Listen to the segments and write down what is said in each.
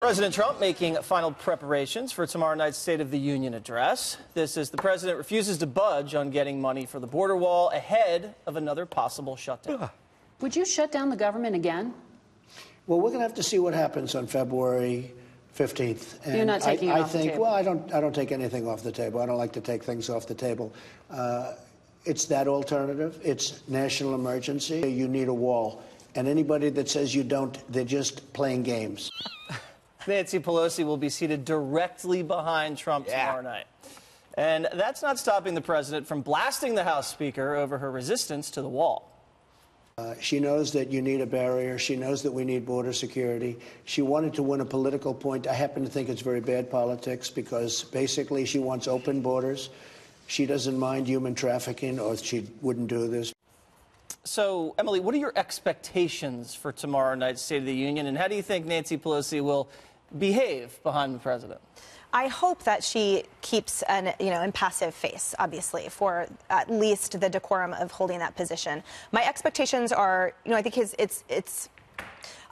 President Trump making final preparations for tomorrow night's State of the Union address. This as the president refuses to budge on getting money for the border wall ahead of another possible shutdown. Would you shut down the government again? Well, we're going to have to see what happens on February 15th. And you're not taking it off the table? Well, I don't take anything off the table. I don't like to take things off the table. It's that alternative. It's national emergency. You need a wall. And anybody that says you don't, they're just playing games. Nancy Pelosi will be seated directly behind Trump tomorrow night. And that's not stopping the president from blasting the House Speaker over her resistance to the wall. She knows that you need a barrier. She knows that we need border security. She wanted to win a political point. I happen to think it's very bad politics because basically she wants open borders. She doesn't mind human trafficking or she wouldn't do this. So, Emily, what are your expectations for tomorrow night's State of the Union, and how do you think Nancy Pelosi will behave behind the president? I hope that she keeps an impassive face, obviously, for at least the decorum of holding that position. My expectations are, I think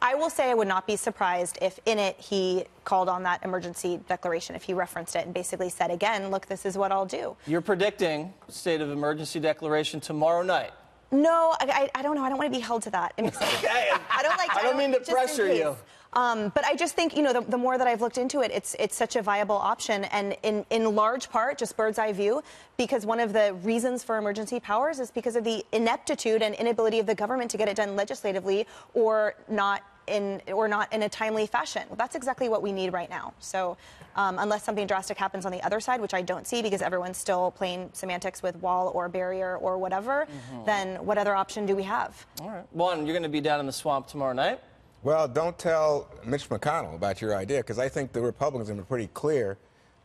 I will say I would not be surprised if in it he called on that emergency declaration, if he referenced it and basically said again, look, this is what I'll do. You're predicting state of emergency declaration tomorrow night. No, I don't know. I don't want to be held to that. It makes sense. Okay. I don't mean to pressure you. But I just think, the more that I've looked into it, it's such a viable option. And in large part, just bird's eye view, because one of the reasons for emergency powers is because of the ineptitude and inability of the government to get it done legislatively or not in a timely fashion. Well, that's exactly what we need right now. So unless something drastic happens on the other side, which I don't see because everyone's still playing semantics with wall or barrier or whatever, then what other option do we have? All right. Juan, you're going to be down in the swamp tomorrow night? Well, don't tell Mitch McConnell about your idea, because I think the Republicans have been pretty clear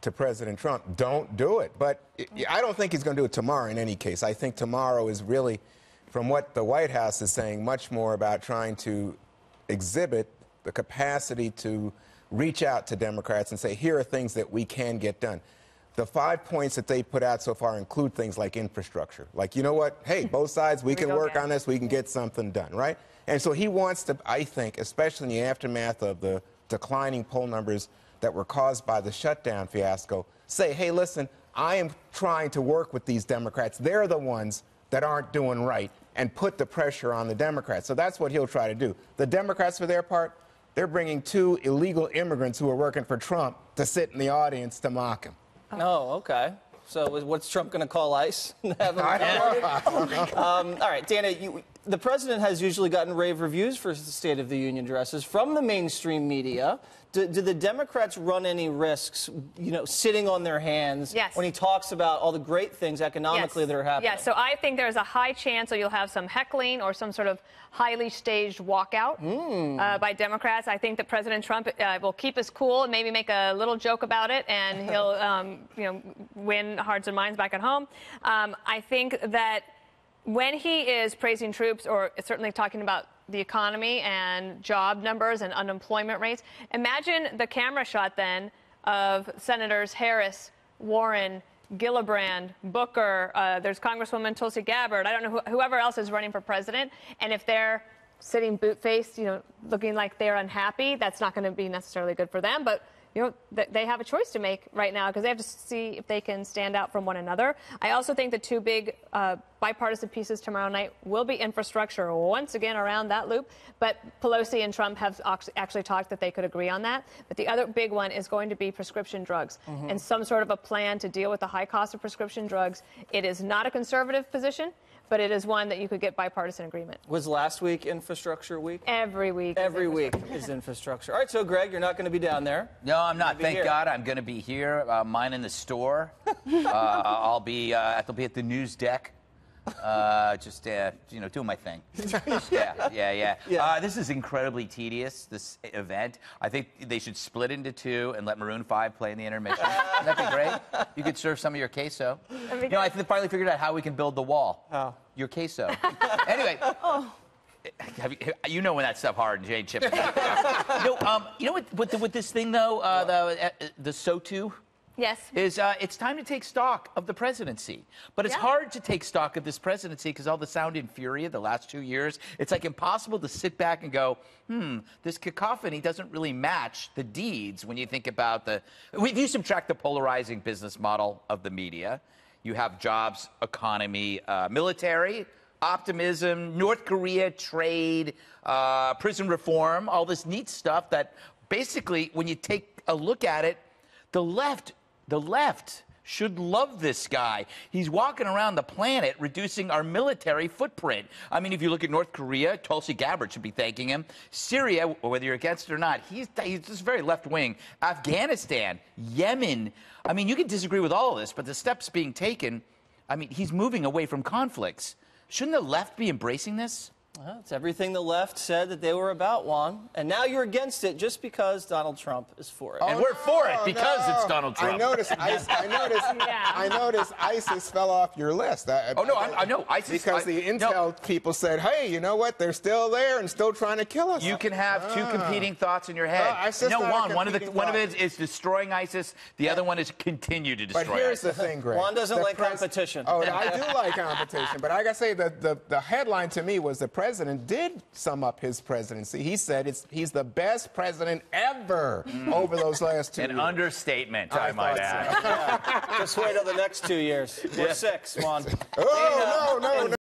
to President Trump, don't do it. But I don't think he's going to do it tomorrow in any case. I think tomorrow is really, from what the White House is saying, much more about trying to exhibit the capacity to reach out to Democrats and say, here are things that we can get done. The 5 points that they put out so far include things like infrastructure. Like, you know what? Hey, both sides, we can work on this. We can get something done, right? And so he wants to, I think, especially in the aftermath of the declining poll numbers that were caused by the shutdown fiasco, say, hey, listen, I am trying to work with these Democrats. They're the ones that aren't doing right, and put the pressure on the Democrats. So that's what he'll try to do. The Democrats, for their part, they're bringing 2 illegal immigrants who are working for Trump to sit in the audience to mock him. Oh, okay. So what's Trump going to call ICE? Have him all right, Dana, the president has usually gotten rave reviews for the State of the Union addresses from the mainstream media. Do the Democrats run any risks, sitting on their hands when he talks about all the great things economically that are happening? Yes, so I think there's a high chance that you'll have some heckling or some sort of highly staged walkout by Democrats. I think that President Trump will keep his cool and maybe make a little joke about it, and he'll, win hearts and minds back at home. I think that when he is praising troops or certainly talking about the economy and job numbers and unemployment rates, imagine the camera shot then of Senators Harris, Warren, Gillibrand, Booker, there's Congresswoman Tulsi Gabbard, I don't know whoever else is running for president, and if they're sitting boot-faced, looking like they're unhappy, that's not going to be necessarily good for them, but they have a choice to make right now because they have to see if they can stand out from one another. I also think the 2 big bipartisan pieces tomorrow night will be infrastructure, once again around that loop. But Pelosi and Trump have actually talked that they could agree on that. But the other big one is going to be prescription drugs and some sort of a plan to deal with the high cost of prescription drugs. It is not a conservative position, but it is one that you could get bipartisan agreement. Was last week infrastructure week? Every week. Every week is infrastructure. All right, so Greg, you're not going to be down there. No, I'm not. Thank God. I'm going to be here. Mine in the store. I'll be at the news deck. Just doing my thing. Yeah. This is incredibly tedious, this event. I think they should split into 2 and let Maroon 5 play in the intermission. Wouldn't that be great? You could serve some of your queso. I finally figured out how we can build the wall. How? Your queso. Anyway. When that stuff hard and Jane chips. With this thing though, the SOTU. Yes. Is it's time to take stock of the presidency. But it's hard to take stock of this presidency because all the sound and fury of the last 2 years, it's like impossible to sit back and go, this cacophony doesn't really match the deeds when you think about if you subtract the polarizing business model of the media, you have jobs, economy, military, optimism, North Korea, trade, prison reform, all this neat stuff that basically, when you take a look at it, the left should love this guy. He's walking around the planet reducing our military footprint. I mean, if you look at North Korea, Tulsi Gabbard should be thanking him. Syria, whether you're against it or not, he's just very left-wing. Afghanistan, Yemen. I mean, you can disagree with all of this, but the steps being taken, I mean, he's moving away from conflicts. Shouldn't the left be embracing this? Well, it's everything the left said that they were about, Juan. And now you're against it just because Donald Trump is for it. And we're for it because it's Donald Trump. I noticed ISIS fell off your list. I know ISIS. Because the intel people said, hey, you know what? They're still there and still trying to kill us. You can have two competing thoughts in your head. Juan, one of it is destroying ISIS. The other one is continue to destroy ISIS. But here's the thing, Greg. Juan doesn't like competition. Oh, I do like competition. But I got to say, the headline to me was the president did sum up his presidency. He said he's the best president ever over those last 2 years. An understatement, I might add. Just wait till the next 2 years. Or 6, Juan. Oh, no.